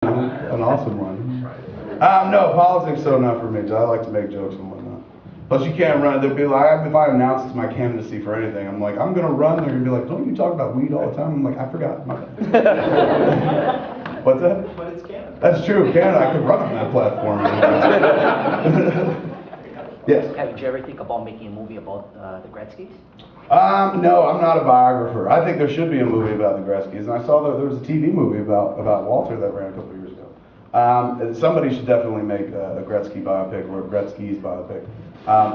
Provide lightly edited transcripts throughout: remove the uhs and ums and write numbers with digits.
An awesome one. No, politics so not for me. I like to make jokes and whatnot. Plus, you can't run. They'll be like, if I announce it's my candidacy for anything, I'm like, I'm gonna run. They're gonna be like, don't you talk about weed all the time? I'm like, I forgot. My bad. What's that? But it's Canada. That's true. Canada, I could run on that platform. Yes. Did you ever think about making a movie about the Gretzkys? No, I'm not a biographer. I think there should be a movie about the Gretzkys, and I saw that there was a TV movie about Walter that ran a couple of years ago. Somebody should definitely make a Gretzky biopic or a Gretzky's biopic.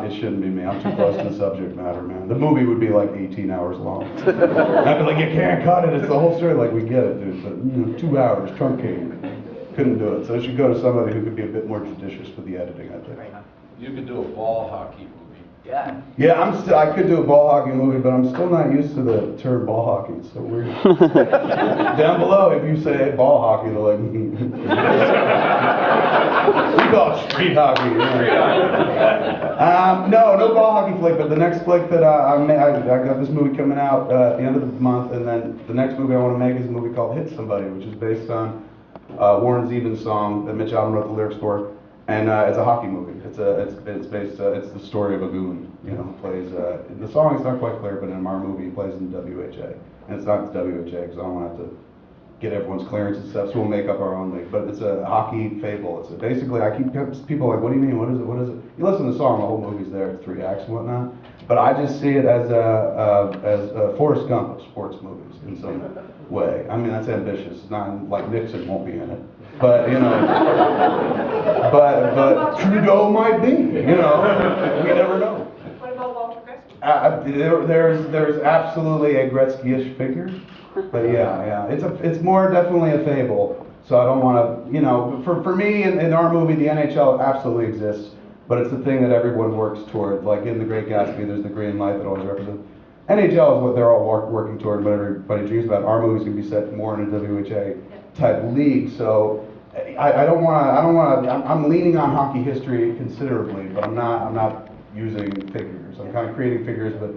It shouldn't be me. I'm too close to the subject matter, man. The movie would be like 18 hours long. And I'd be like, you can't cut it. It's the whole story. Like, we get it, dude, but 2 hours, truncated. Couldn't do it. So it should go to somebody who could be a bit more judicious with the editing, I think. You could do a ball hockey movie. Yeah. Yeah, I could do a ball hockey movie, but I'm still not used to the term ball hockey. It's so weird. Down below, if you say ball hockey, they're like, we call it street hockey. No ball hockey flick, but the next flick that I got this movie coming out at the end of the month, and then the next movie I want to make is a movie called Hit Somebody, which is based on Warren Zevon's song that Mitch Albom wrote the lyrics for. And it's a hockey movie. It's the story of a goon. Plays the song is not quite clear, but in our movie he plays in the WHA, and it's not the WHA because I don't want to have to get everyone's clearance and stuff. So we'll make up our own league. But it's a hockey fable. It's basically I keep people like, what do you mean? What is it? What is it? You listen to the song, the whole movie's there. It's 3 acts and whatnot. But I just see it as a Forrest Gump of sports movies in some way. I mean that's ambitious. It's not like Nixon won't be in it. But but Trudeau might be. We never know. What about Walter Gretzky? There's absolutely a Gretzky-ish figure, but yeah, it's more definitely a fable. So I don't want to, for me in our movie, the NHL absolutely exists, but it's the thing that everyone works toward. Like in The Great Gatsby, there's the green light that always represents. NHL is what they're all working toward, what everybody dreams about. Our movie's gonna be set more in a WHA type league, so I don't want to. I'm leaning on hockey history considerably, but I'm not using figures. I'm kind of creating figures, but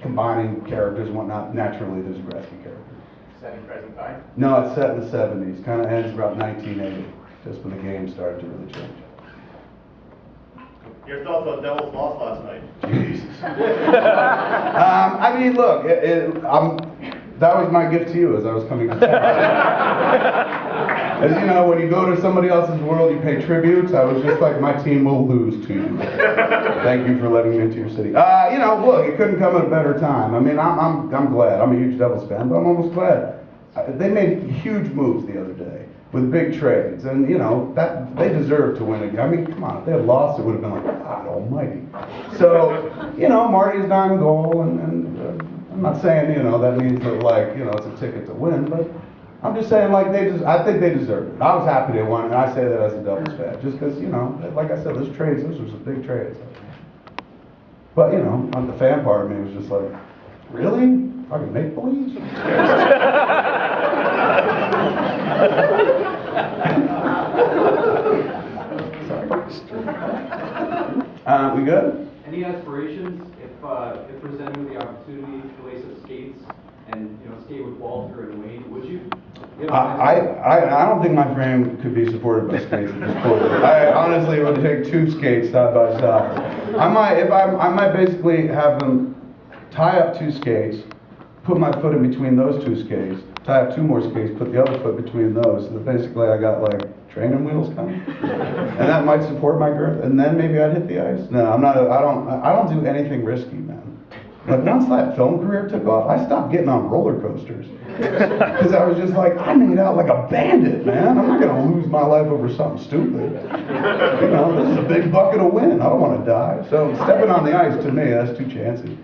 combining characters and whatnot. Naturally, there's a Gretzky character. Set in present time? No, it's set in the 70s. Kind of ends about 1980, just when the game started to really change. Your thoughts on Devils lost last night? Jesus. I mean, look, that was my gift to you as I was coming to town. As you know, when you go to somebody else's world, you pay tributes. I was just like, my team will lose to you. Thank you for letting me into your city. Look, it couldn't come at a better time. I mean, I'm glad. I'm a huge Devils fan, but I'm almost glad. They made huge moves the other day with big trades, and that they deserve to win again. I mean, come on, if they had lost, it would have been like, God Almighty. So, Marty's dime goal, and I'm not saying that means that it's a ticket to win, but I'm just saying I think they deserve it. I was happy they won, and I say that as a Devils fan, just because like I said, those were some big trades. But the fan part of me was just like, really? Fucking make believe? Sorry. We good? Any aspirations if presented with the opportunity to lace up skates and skate with Walter and Wayne, would you? I don't think my frame could be supported by skates at this point. I honestly would take 2 skates side by side. I might basically have them tie up 2 skates, put my foot in between those 2 skates, tie up 2 more skates, put the other foot between those. So that basically I got like training wheels coming, and that might support my girth. And then maybe I'd hit the ice. No, I don't do anything risky, man. Like once that film career took off, I stopped getting on roller coasters because I was just like, I made out like a bandit, man. I'm not gonna lose my life over something stupid. This is a big bucket of win. I don't want to die. So stepping on the ice to me, that's too chancy.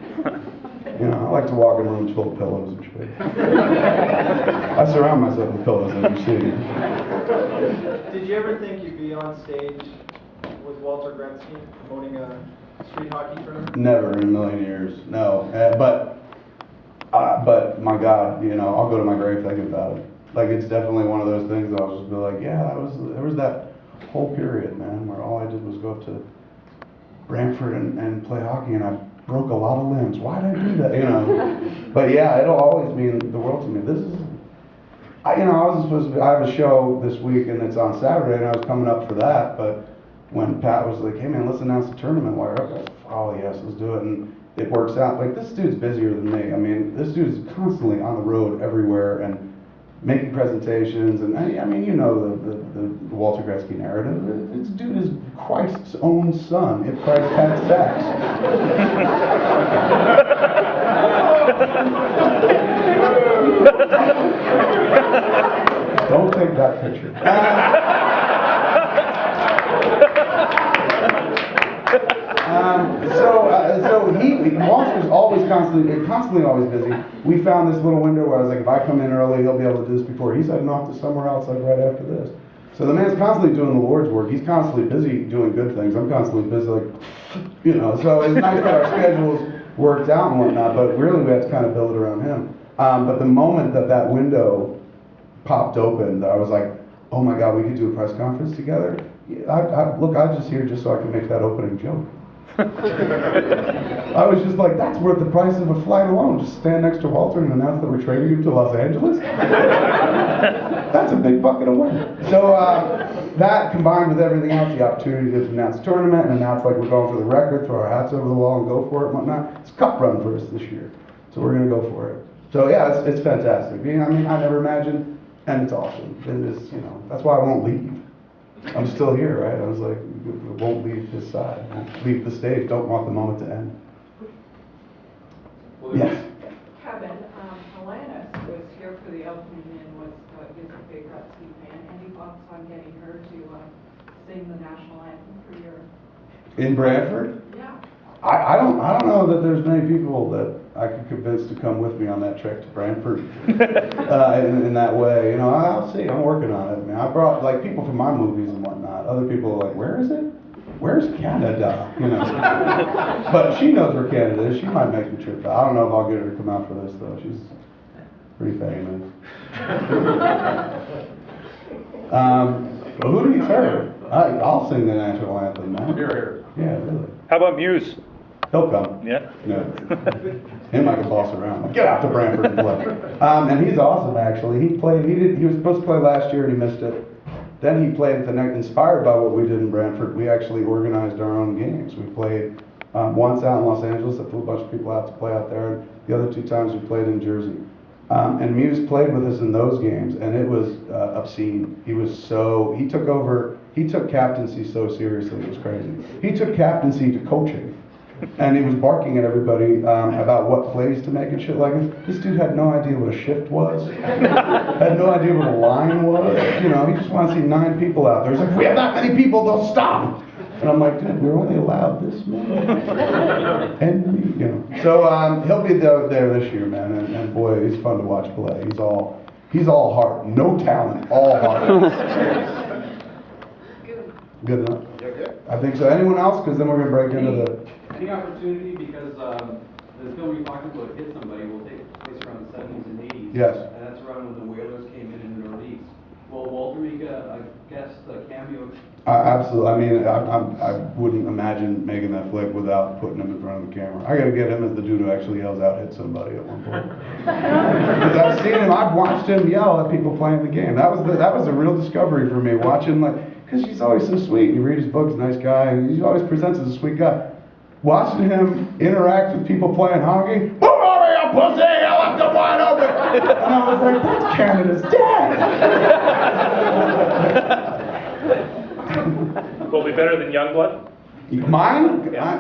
I like to walk in rooms full of pillows and shit. I surround myself with pillows, as you see. Did you ever think you'd be on stage with Walter Gretzky promoting a street hockey tournament? Never in a million years, no. But my God, I'll go to my grave thinking about it. Like it's definitely one of those things that I'll just be like, yeah, there was that whole period, man, where all I did was go up to Brantford and play hockey, and I broke a lot of limbs. Why did I do that? But yeah, it'll always mean the world to me. I have a show this week and it's on Saturday and I was coming up for that, but when Pat was like, hey man, let's announce the tournament while you're up, I was like, oh yes, let's do it, and it works out. Like, this dude's busier than me. I mean, this dude's constantly on the road everywhere and making presentations, and I mean, you know the Walter Gretzky narrative. This dude is Christ's own son if Christ had sex. Don't take that picture. Walter's always constantly always busy. We found this little window where I was like, if I come in early, he'll be able to do this before. He's heading off to somewhere else like right after this. So the man's constantly doing the Lord's work. He's constantly busy doing good things. I'm constantly busy, like, you know. So it's nice that our schedules worked out and whatnot, but really we had to kind of build it around him. But the moment that window popped open, I was like, oh my God, we could do a press conference together. I'm just here just so I can make that opening joke. I was just like, that's worth the price of a flight alone. Just stand next to Walter and announce that we're trading him to Los Angeles. That's a big bucket of money. So that combined with everything else, the opportunity to announce the tournament and announce like we're going for the record, throw our hats over the wall and go for it and whatnot. It's a cup run for us this year. So we're going to go for it. So yeah, it's fantastic. I mean, I never imagined, and it's awesome. It's, you know, that's why I won't leave. I'm still here, right? I was like, I won't leave this side. I won't leave the stage. Don't want the moment to end. Yes. Kevin, Alanis was here for the opening and is a big Gretzky fan. Any thoughts on getting her to sing the national anthem for your? In Brantford? Yeah. I don't know that there's many people that I could convince to come with me on that trek to Brantford in that way. You know, I'll see. I'm working on it. I mean, I brought like people from my movies and whatnot. Other people are like, where is it? Where's Canada? You know. But she knows where Canada is. She might make the trip. I don't know if I'll get her to come out for this though. She's pretty famous. Well, who do you serve? I'll sing the national anthem, man. Here. Yeah, really. How about Muse? He'll come. Yeah? No. Him I can boss around. Like, get out to Brantford and play. And he's awesome actually. He was supposed to play last year and he missed it. Then he played the night inspired by what we did in Brantford. We actually organized our own games. We played once out in Los Angeles. I flew a bunch of people out to play out there. And the other 2 times we played in Jersey. And Muse played with us in those games, and it was obscene. He took captaincy so seriously, it was crazy. He took captaincy to coaching, and he was barking at everybody about what plays to make and shit like this. This dude had no idea what a shift was, had no idea what a line was. You know, he just wanted to see 9 people out there. He's like, if we have that many people, they'll stop. And I'm like, dude, we're only allowed this many. And me, you know. So he'll be there this year, man. And boy, he's fun to watch play. He's all heart, no talent, all heart. Good enough. I think so. Anyone else? Because then we're gonna break into the. Any opportunity, because the film you're talking about, Hit Somebody, will take place around the 70s and 80s. Yes. And that's around when the Whalers came in the Northeast. Will Walter make a guest cameo? Absolutely. I mean, I wouldn't imagine making that flick without putting him in front of the camera. I gotta get him as the dude who actually yells out, hit somebody at one point. Because I've seen him, I've watched him yell at people playing the game. That was a real discovery for me, watching, like, because he's always so sweet. You read his books, nice guy, and he always presents as a sweet guy. Watching him interact with people playing hockey, move over here, pussy, I left him wide open. And I was like, that's Canada's dad. Will be better than Youngblood? Mine? I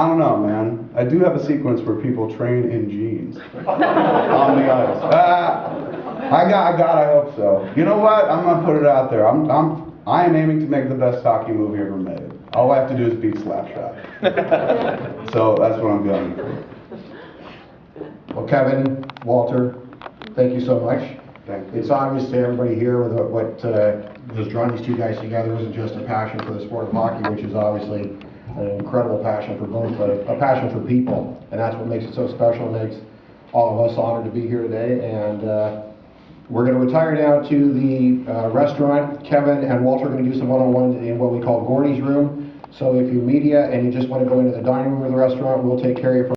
don't know, man. I do have a sequence where people train in jeans on the ice. I hope so. You know what? I'm gonna put it out there. I am aiming to make the best hockey movie ever made. All I have to do is beat Slapshot. So that's what I'm going for. Well, Kevin, Walter, thank you so much. Thank you. It's obvious to everybody here what has drawn these 2 guys together isn't just a passion for the sport of hockey, which is obviously an incredible passion for both, but a passion for people. And that's what makes it so special. It makes all of us honored to be here today. And we're going to retire down to the restaurant. Kevin and Walter are going to do some one-on-ones in what we call Gordy's room. So if you're media and you just want to go into the dining room of the restaurant, we'll take care of you from